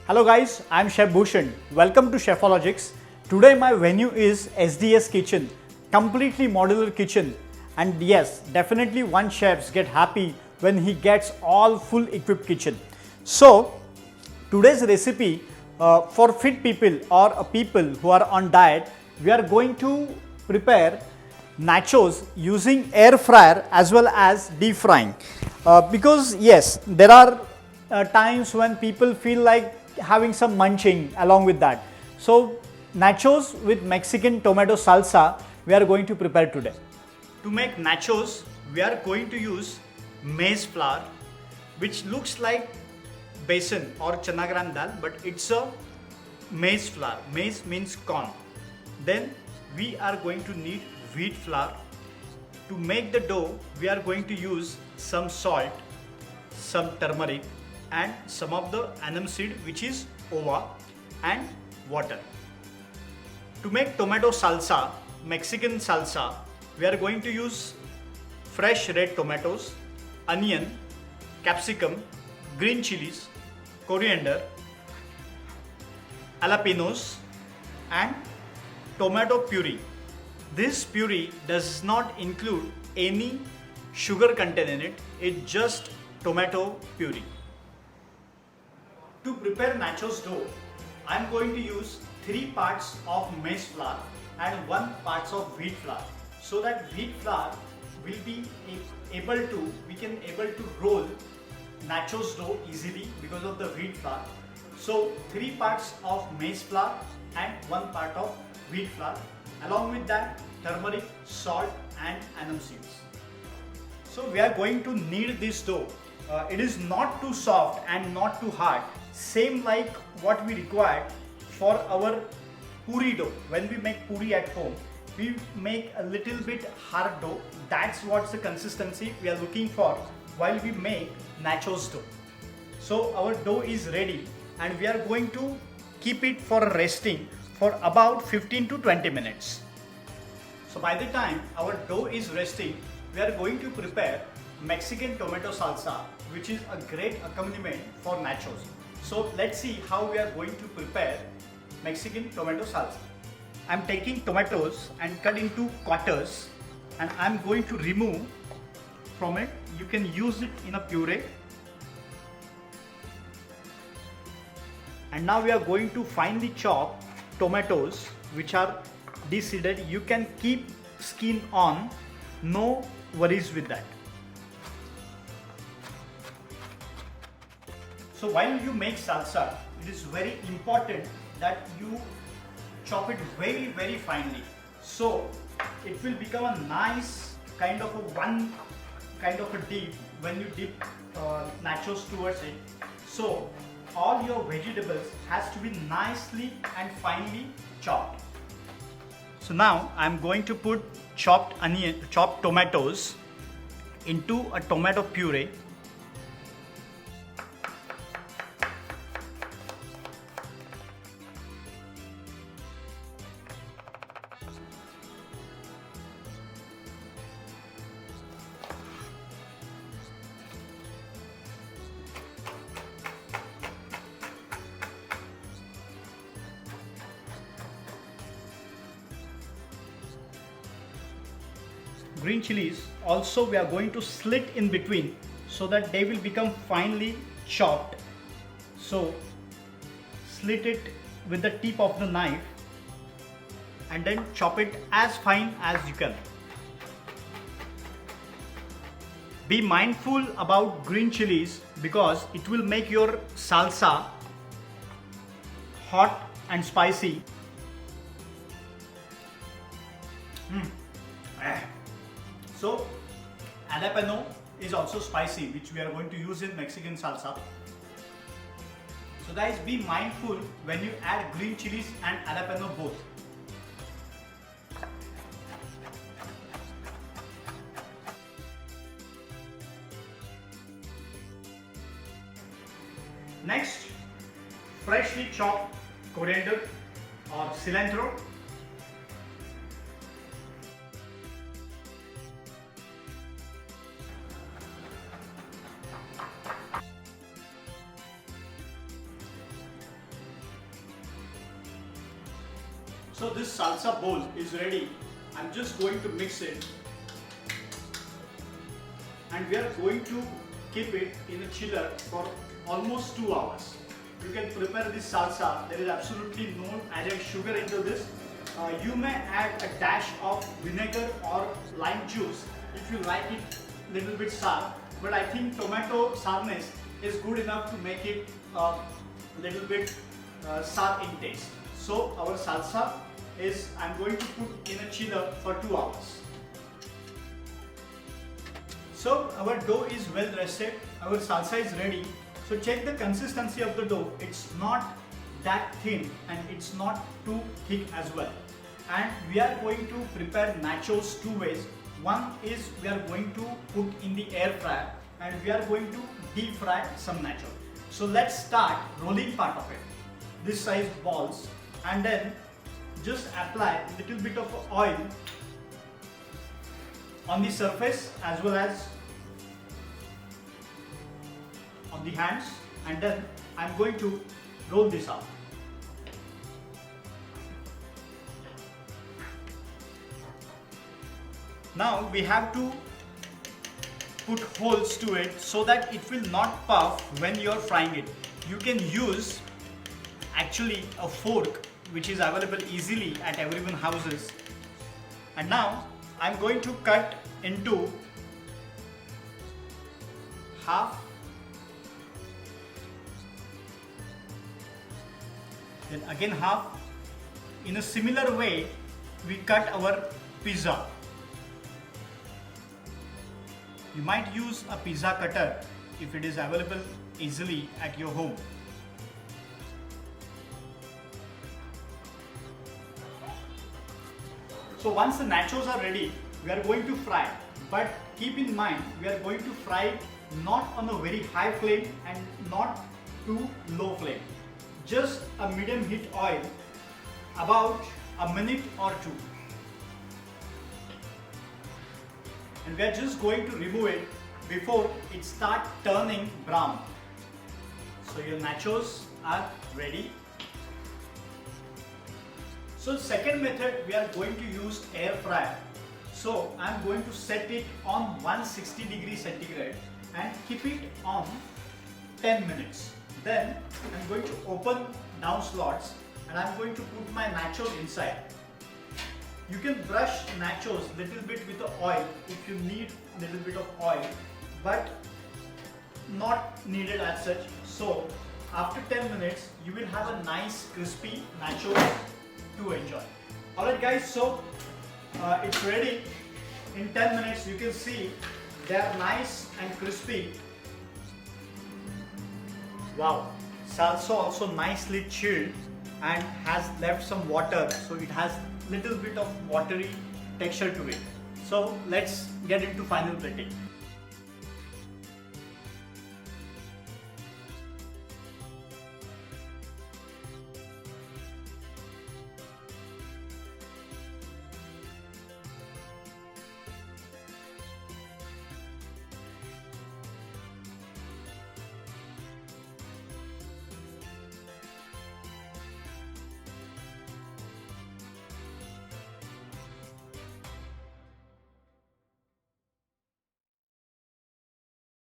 Hello guys, I am Chef Bhushan. Welcome to Chefologics. Today my venue is SDS Kitchen, completely modular kitchen. And yes, definitely one chefs get happy when he gets all full equipped kitchen. So today's recipe for fit people or people who are on diet, we are going to prepare nachos using air fryer as well as deep frying. Because yes, there are times when people feel like having some munching along with that. So nachos with Mexican tomato salsa we are going to prepare today. To make nachos, we are going to use maize flour, which looks like besan or chana gram dal, but it's a maize flour. Maize means corn. Then we are going to need wheat flour. To make the dough, we are going to use some salt, some turmeric, and some of the anam seed, which is ova, and water. To make tomato salsa, Mexican salsa, we are going to use fresh red tomatoes, onion, capsicum, green chilies, coriander, jalapenos, and tomato puree. This puree does not include any sugar content in it, it's just tomato puree. To prepare nachos dough, I am going to use 3 parts of maize flour and 1 parts of wheat flour, so that wheat flour will be able to roll nachos dough easily because of the wheat flour. So 3 parts of maize flour and 1 part of wheat flour. Along with that, turmeric, salt, and anam seeds. So we are going to knead this dough. It is not too soft and not too hard. Same like what we require for our puri dough. When we make puri at home, we make a little bit hard dough. That's what's the consistency we are looking for while we make nachos dough. So our dough is ready and we are going to keep it for resting for about 15 to 20 minutes. So by the time our dough is resting, we are going to prepare Mexican tomato salsa, which is a great accompaniment for nachos. So let's see how we are going to prepare Mexican tomato salsa. I'm taking tomatoes and cut into quarters, and I'm going to remove from it. You can use it in a puree. And now we are going to finely chop tomatoes which are deseeded. You can keep skin on, no worries with that. So while you make salsa, it is very important that you chop it very finely. So it will become a nice kind of a dip when you dip nachos towards it. So all your vegetables has to be nicely and finely chopped. So now I'm going to put chopped tomatoes into a tomato puree. Green chilies also we are going to slit in between so that they will become finely chopped. So slit it with the tip of the knife and then chop it as fine as you can. Be mindful about green chilies because it will make your salsa hot and spicy. So jalapeno is also spicy, which we are going to use in Mexican salsa. So guys, be mindful when you add green chilies and jalapeno both. Next, freshly chopped coriander or cilantro. So this salsa bowl is ready. I'm just going to mix it, and we are going to keep it in a chiller for almost 2 hours. You can prepare this salsa. There is absolutely no added sugar into this. You may add a dash of vinegar or lime juice if you like it little bit sour, but I think tomato sourness is good enough to make it a little bit sour in taste. So our salsa is, I'm going to put in a chiller for 2 hours. So our dough is well rested, our salsa is ready. So check the consistency of the dough. It's not that thin and it's not too thick as well. And we are going to prepare nachos two ways. One is we are going to put in the air fryer and we are going to deep fry some nachos. So let's start rolling part of it. This size balls, and then just apply a little bit of oil on the surface as well as on the hands, and then I'm going to roll this out. Now we have to put holes to it so that it will not puff when you are frying it. You can use actually a fork which is available easily at everyone's houses. And now I'm going to cut into half, then again half. In a similar way we cut our pizza. You might use a pizza cutter if it is available easily at your home. So once the nachos are ready, we are going to fry. But keep in mind, we are going to fry not on a very high flame and not too low flame. Just a medium heat oil, about a minute or two. And we are just going to remove it before it starts turning brown. So your nachos are ready. So second method, we are going to use air fryer. So I am going to set it on 160 degrees centigrade and keep it on 10 minutes. Then I am going to open down slots and I am going to put my nachos inside. You can brush nachos little bit with the oil if you need little bit of oil, but not needed as such. So after 10 minutes you will have a nice crispy nachos to enjoy. Alright guys, so it's ready. In 10 minutes you can see they are nice and crispy. Wow, salsa also nicely chilled and has left some water, so it has little bit of watery texture to it. So let's get into final plating.